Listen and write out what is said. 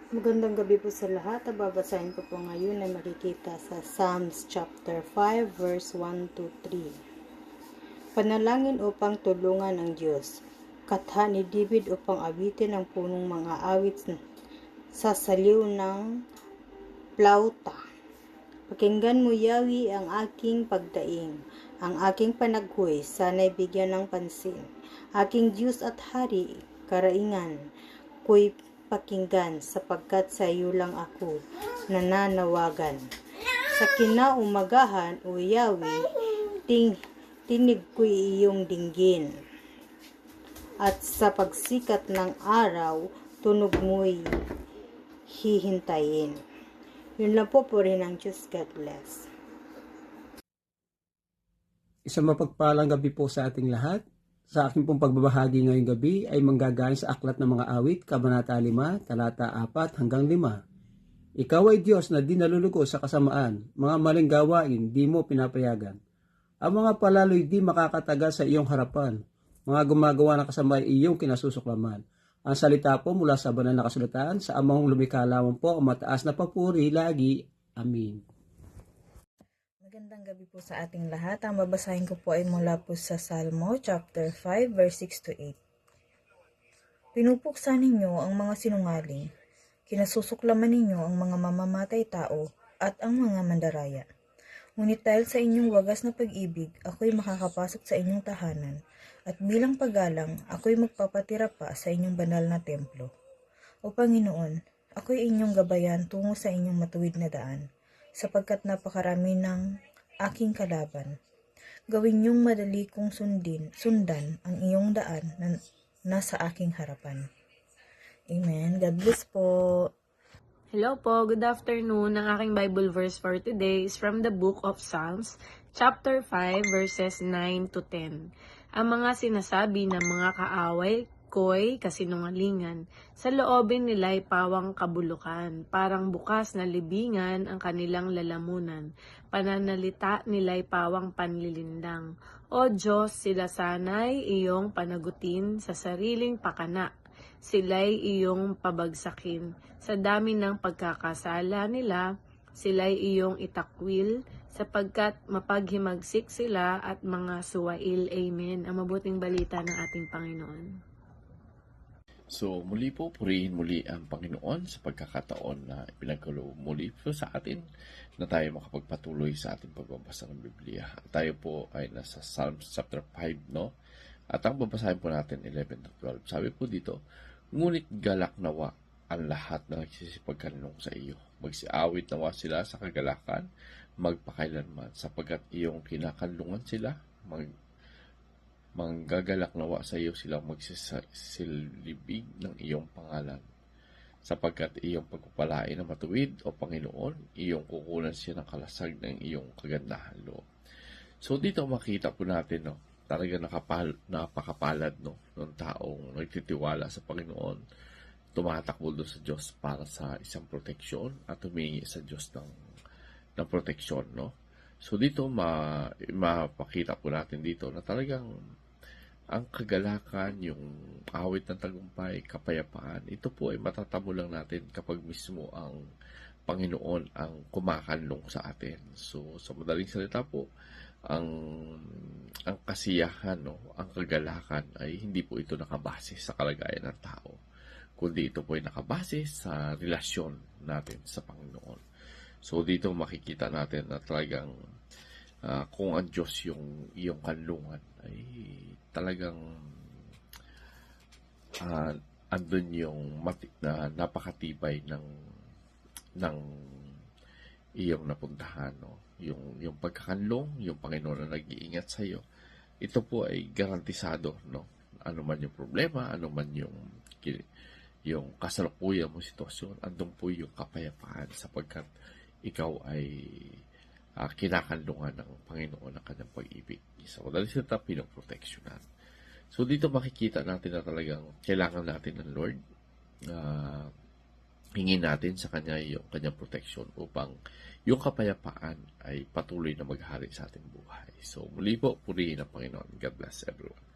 Magandang gabi po sa lahat. Babasahin ko po ngayon na makikita sa Psalms chapter 5 verse 1 to 3. Panalangin upang tulungan ang Diyos. Katha ni David upang awitin ang punong mga awit sa saliw ng plauta. Pakinggan mo, Yawi, ang aking pagdaing, ang aking panaghoy, sana'y bigyan ng pansin. Aking Diyos at Hari, karaingan, ko'y pakinggan, sapagkat sa iyo lang ako nananawagan. Sa kinaumagahan, O Yawi, tinig ko'y iyong dinggin. At sa pagsikat ng araw, tunog mo'y hihintayin. Yun lang po rin ang Diyos. God bless. Isang mapagpalang gabi po sa ating lahat. Sa aking pong pagbabahagi ngayong gabi ay manggagaling sa Aklat ng Mga Awit, Kabanata 5, Talata 4 hanggang 5. Ikaw ay Diyos na di nalulugo sa kasamaan, mga maling gawain di mo pinapayagan. Ang mga palalo'y di makakataga sa iyong harapan, mga gumagawa ng kasama ay iyong kinasusuklaman. Ang salita po mula sa banal na kasulatan, sa amang lumikha lamang po ang mataas na papuri lagi. Amin. Magandang gabi po sa ating lahat. Ang babasahin ko po ay mula po sa Salmo chapter 5 verse 6 to 8. Pinupuksa ninyo ang mga sinungaling, kinasusuklaman ninyo ang mga mamamatay tao at ang mga mandaraya. Ngunit dahil sa inyong wagas na pag-ibig, ako'y makakapasok sa inyong tahanan, at bilang paggalang, ako'y magpapatira pa sa inyong banal na templo. O Panginoon, ako'y inyong gabayan tungo sa inyong matuwid na daan, sapagkat napakarami ng aking kalaban. Gawin niyong madali kong sundan ang iyong daan na nasa aking harapan. Amen. God bless po. Hello po, good afternoon. Ang aking Bible verse for today is from the book of Psalms, chapter 5, verses 9 to 10. Ang mga sinasabi ng mga kaaway ko'y kasinungalingan. Sa loobin nila'y pawang kabulukan. Parang bukas na libingan ang kanilang lalamunan. Pananalita nila'y pawang panlilindang. O Diyos, sila sana'y iyong panagutin sa sariling pakana. Sila'y iyong pabagsakin. Sa dami ng pagkakasala nila, sila'y iyong itakwil, sapagkat mapaghimagsik sila at mga suwail. Amen. Ang mabuting balita ng ating Panginoon. So muli po, purihin muli ang Panginoon sa pagkakataon na ipinagkaloob muli po sa atin na tayo makapagpatuloy sa ating pagbabasa ng Biblia. Tayo po ay nasa Psalms chapter 5, no? At ang babasahin po natin 11 to 12. Sabi po dito, ngunit galak nawa ang lahat na nagsisipagkanlong sa iyo. Magsiawit nawa sila sa kagalakan, magpakailanman, sapagkat iyong kinakanlungan sila, manggagalak nawa sa iyo silang magsisilibig ng iyong pangalan. Sapagkat iyong pagpapalain na matuwid, o Panginoon, iyong kukunan siya ng kalasag ng iyong kagandahan loob. So dito makita po natin, no, talaga napakapalad, no, ng taong nagtitiwala sa Panginoon, tumatakbo doon sa Diyos para sa isang proteksyon at humingi sa Diyos ng proteksyon, no. So dito mapakita po natin dito na talagang ang kagalakan, yung awit ng tagumpay, kapayapaan, ito po ay matatamo lang natin kapag mismo ang Panginoon ang kumakanlong sa atin. So sa madaling salita po, ang kasiyahan, no, ang kagalakan ay hindi po ito nakabase sa kalagayan ng tao, kundi ito po ay nakabase sa relasyon natin sa Panginoon. So dito makikita natin na talagang kung ang Diyos yung iyong kanlungan, ay talagang andun yung na napakatibay ng iyong napuntahan, no? Yung pagkakanlong, yung Panginoon na nag-iingat sa iyo, ito po ay garantisado, no? Ano man yung problema, ano man yung kasalukuyan mo sitwasyon, andun po yung kapayapaan sapagkat ikaw ay kinakanlungan ng Panginoon ng kanyang pag-ibig. So, dahil sila pinoproteksyonan. So, dito makikita natin na talagang kailangan natin ng Lord. Hingin natin sa Kanya yung Kanyang proteksyon upang yung kapayapaan ay patuloy na maghari sa ating buhay. So, muli po, purihin ang Panginoon. God bless everyone.